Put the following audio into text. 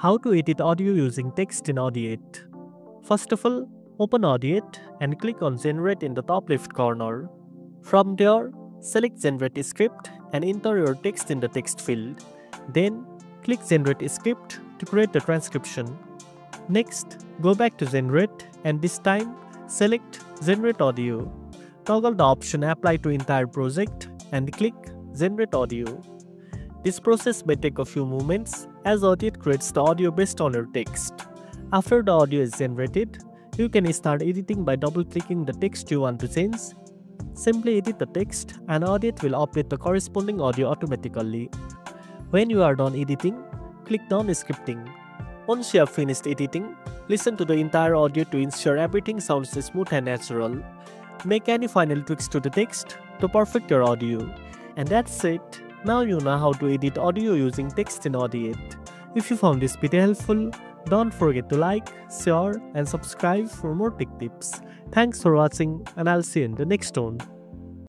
How to edit audio using text in Audiate. First of all, open Audiate and click on Generate in the top left corner. From there, select Generate Script and enter your text in the text field. Then, click Generate Script to create the transcription. Next, go back to Generate and this time, select Generate Audio. Toggle the option Apply to Entire Project and click Generate Audio. This process may take a few moments as Audiate creates the audio based on your text. After the audio is generated, you can start editing by double-clicking the text you want to change. Simply edit the text and Audiate will update the corresponding audio automatically. When you are done editing, click Done Scripting. Once you have finished editing, listen to the entire audio to ensure everything sounds smooth and natural. Make any final tweaks to the text to perfect your audio. And that's it. Now you know how to edit audio using text in Audiate. If you found this video helpful, don't forget to like, share and subscribe for more tech tips. Thanks for watching and I'll see you in the next one.